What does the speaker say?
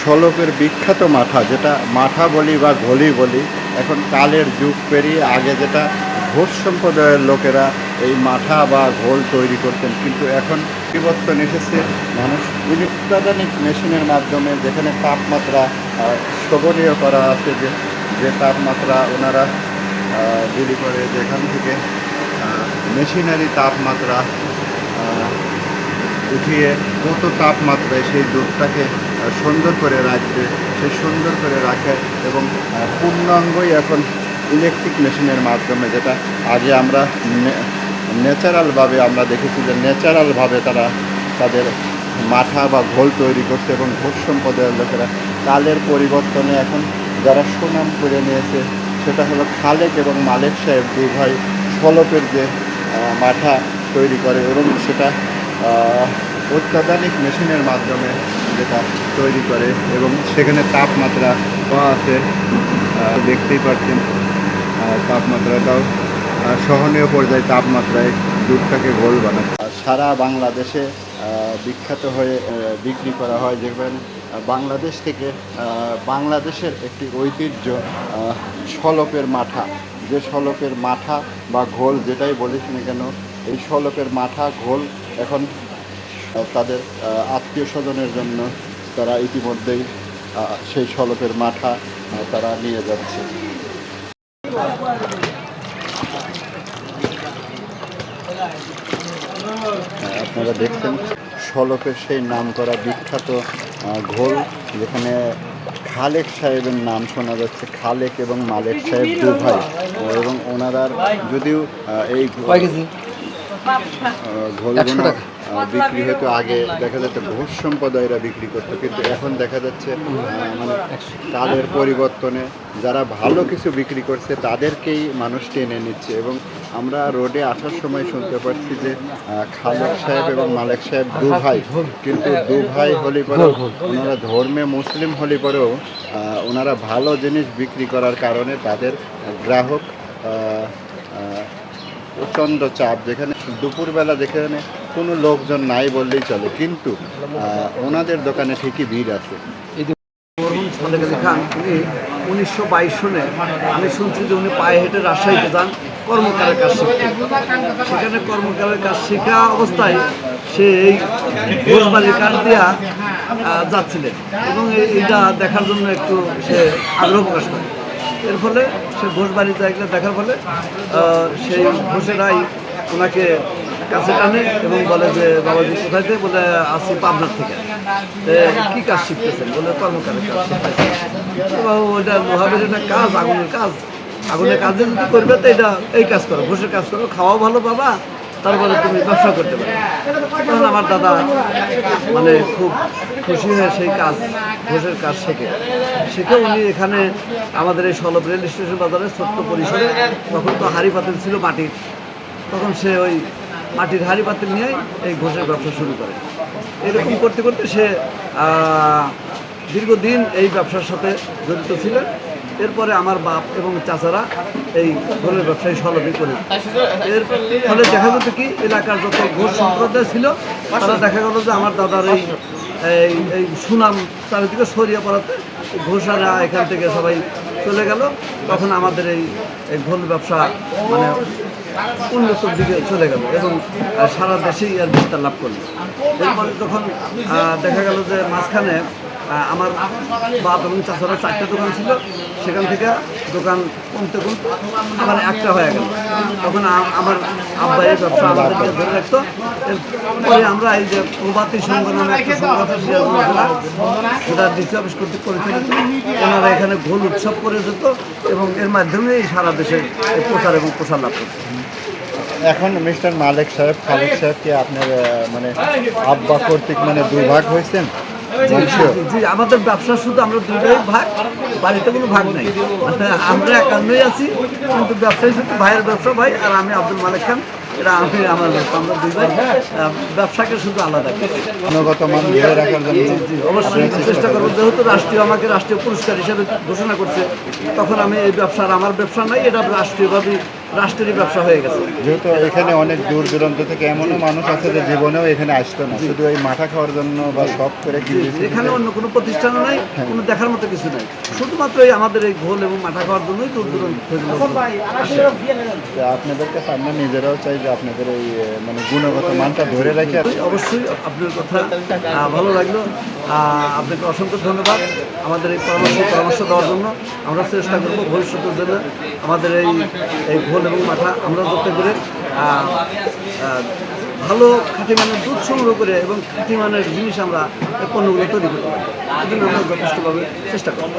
শলকের বিখ্যাত মাঠা, যেটা মাঠা বলি বা ঘলি বলি, এখন কালের যুগ পেরিয়ে আগে যেটা ঘোষ সম্প্রদায়ের লোকেরা এই মাঠা বা ঘোল তৈরি করতেন, কিন্তু এখন পরিবর্তন এসেছে। মানুষ অত্যাধুনিক মেশিনের মাধ্যমে, যেখানে তাপমাত্রা শোভনীয় করা আছে, যে তাপমাত্রা ওনারা তৈরি করে, যেখান থেকে মেশিনারি তাপমাত্রা উঠিয়ে কত তাপমাত্রায় সেই দুধটাকে সুন্দর করে রাখবে, সেই সুন্দর করে রাখে। এবং পূর্ণাঙ্গই এখন ইলেকট্রিক মেশিনের মাধ্যমে, যেটা আগে আমরা ন্যাচারালভাবে আমরা দেখেছি যে ন্যাচারালভাবে তারা তাদের মাঠা বা ঘোল তৈরি করছে। এবং ঘোষ সম্প্রদায়ের লোকেরা কালের পরিবর্তনে এখন যারা সুনাম করে নিয়েছে, সেটা হলো খালেক এবং মালেক সাহেব দুই ভাই শলকের যে মাঠা তৈরি করে, এবং সেটা অত্যাধুনিক মেশিনের মাধ্যমে যেটা তৈরি করে। এবং সেখানে তাপমাত্রা পাওয়া আছে, দেখতেই পাচ্ছেন তাপমাত্রাটাও সহনীয় পর্যায়ে তাপমাত্রায় দুধটাকে ঘোল বানায়। সারা বাংলাদেশে বিখ্যাত হয়ে বিক্রি করা হয়, যেখানে বাংলাদেশ থেকে বাংলাদেশের একটি ঐতিহ্য শলকের মাঠা। যে শলকের মাঠা বা ঘোল যেটাই বলিস না কেন, এই শলকের মাঠা ঘোল এখন তাদের আত্মীয় স্বজনের জন্য তারা ইতিমধ্যেই সেই শলকের মাঠা তারা নিয়ে যাচ্ছে। আপনারা দেখছেন শলকের সেই নাম করা বিখ্যাত ঘোল, যেখানে খালেক সাহেবের নাম শোনা যাচ্ছে। খালেক এবং মালেক সাহেব দু ভাই, এবং ওনারা যদিও এই ঘোলগুলো বিক্রি হতো, আগে দেখা যেত ঘোষ সম্প্রদায়েরা বিক্রি করতো, কিন্তু এখন দেখা যাচ্ছে মানে কালের পরিবর্তনে যারা ভালো কিছু বিক্রি করছে তাদেরকেই মানুষ টেনে নিচ্ছে। এবং আমরা রোডে আসার সময় শুনতে পাচ্ছি যে খালেক সাহেব এবং মালেক সাহেব দু ভাই, কিন্তু দু ভাই হলে পরেও ওনারা ধর্মে মুসলিম হলে পরেও ওনারা ভালো জিনিস বিক্রি করার কারণে তাদের গ্রাহক প্রচণ্ড চাপ। যেখানে দুপুরবেলা যেখানে কোনো লোকজন নাই বললেই চলে, কিন্তু ওনাদের দোকানে ঠিকই ভিড় আছে। খান উনি 1922 সনে আমি শুনছি যে উনি পায়ে হেঁটে রাজশাহীতে যান কর্মকারের কাজ শিখতে। সেখানে কর্মকারের কাজ শেখা অবস্থায় সে এই ঘোষবাড়ির কাঠ দিয়া যাচ্ছিলেন, এবং এইটা দেখার জন্য একটু সে আগ্রহ প্রকাশ করে। এর ফলে সে ঘোষবাড়ি জায়গা দেখার ফলে সেই ঘোষেরাই ওনাকে কাছে টানে এবং বলে যে বাবাজি কোথায় থেকে, বলে আসি পাবনার থেকে। কী কাজ শিখতেছেন, বলে কর্মকারের কাজ শিখতেছেন। বাবু ওইটা লোহাবের একটা কাজ, আগুনের কাজ, আগুনের কাজে যদি করবে তো এটা এই কাজ করো, ঘোষের কাজ করো, খাওয়া ভালো বাবা, তারপরে তুমি ব্যবসা করতে পারো। তখন আমার দাদা মানে খুব খুশি হয়ে সেই কাজ, ঘোষের কাজ শিখে উনি এখানে আমাদের এই সলভ রেল স্টেশন বাজারে ছোট্ট পরিসরে, তখন তো হাঁড়ি পাতিল ছিল মাটির, তখন সে ওই মাটির হাঁড়ি পাতিল নিয়েই এই ঘোষের ব্যবসা শুরু করে। এরকম করতে করতে সে দীর্ঘদিন এই ব্যবসার সাথে জড়িত ছিলেন। এরপরে আমার বাপ এবং চাচারা এই ঘোলের ব্যবসায়ী সলভই করে। এর ফলে দেখা যেত কি এলাকার যত ঘোষ সম্প্রদায় ছিল, তারা দেখা গেল যে আমার দাদার এই সুনাম চারিদিকে ছড়িয়ে পড়াতে ঘোষারা এখান থেকে সবাই চলে গেল। তখন আমাদের এই ঘোল ব্যবসা মানে উন্নতির দিকে চলে গেল এবং সারা দেশেই এর বিস্তার লাভ করল। এরপরে যখন দেখা গেল যে মাঝখানে আমার বাপ এবং চাচারা 4টা দোকান ছিল, সেখান থেকে দোকান কমতে কমতে আমার একটা হয়ে গেল। তখন আমার আব্বা এই ব্যবসা আমাদেরকে ধরে রাখতো। এরপরে আমরা এই যে প্রভাতী সংঘ নামে একটা সংগঠন সেটা ডিসি অফিস করতে করেছিল, ওনারা এখানে ঘোল উৎসব করে যেত এবং এর মাধ্যমেই সারা দেশে প্রচার এবং প্রসার লাভ করত। এখন মিস্টার মালেক সাহেব, খালেক সাহেব কি আপনার মানে আব্বা কর্তৃক মানে দুই ভাগ হয়েছেন? জি, আমাদের ব্যবসা শুধু আমরা দুইটাই ভাগ, বাড়িতে কোনো ভাগ নাই। মানে আমরা একান্নই আছি, কিন্তু ব্যবসায়ী শুধু ভাইয়ের ব্যবসা ভাই, আর আমি আব্দুল মালেক খান, এটা আমি আমার ব্যবসা। আমরা দুই ভাই ব্যবসাকে শুধু আলাদা গুণগত মান ধরে রাখার জন্য অবশ্যই চেষ্টা করবো। যেহেতু আমাকে রাষ্ট্রীয় পুরস্কার হিসেবে ঘোষণা করছে, তখন আমি এই ব্যবসার আমার ব্যবসা নাই, এটা রাষ্ট্রীয়ভাবে রাষ্ট্রেরই ব্যবসা হয়ে গেছে। যেহেতু এখানে অনেক দূর দূরান্ত থেকে এমনও মানুষ আছে যে জীবনেও এখানে আসতো না, শুধু এই মাঠা খাওয়ার জন্য বা শখ করে এখানে অন্য কোনো প্রতিষ্ঠানও নাই, কোনো দেখার মতো কিছু নাই, শুধুমাত্র এই আমাদের এই ঘোল এবং মাঠা খাওয়ার জন্যই দূর দূরান্ত থেকে লোক আসে। আপনাদেরকে আমরা নিজেরাও চাই যে আপনাদের এই মানে গুণগত মানটা ধরে রাখে। অবশ্যই আপনার কথা ভালো লাগলো, আপনাকে অসংখ্য ধন্যবাদ আমাদের এই পরামর্শ দেওয়ার জন্য। আমরা চেষ্টা করবো ভবিষ্যতের জন্য আমাদের এই ঘোল এবং মাঠা আমরা যাতে করে ভালো খাঁটি মানের দুধ সংগ্রহ করে এবং খাঁটি মানের জিনিস আমরা এই পণ্যগুলো তৈরি করতে পারি, এই জন্য আমরা যথেষ্টভাবে চেষ্টা করব।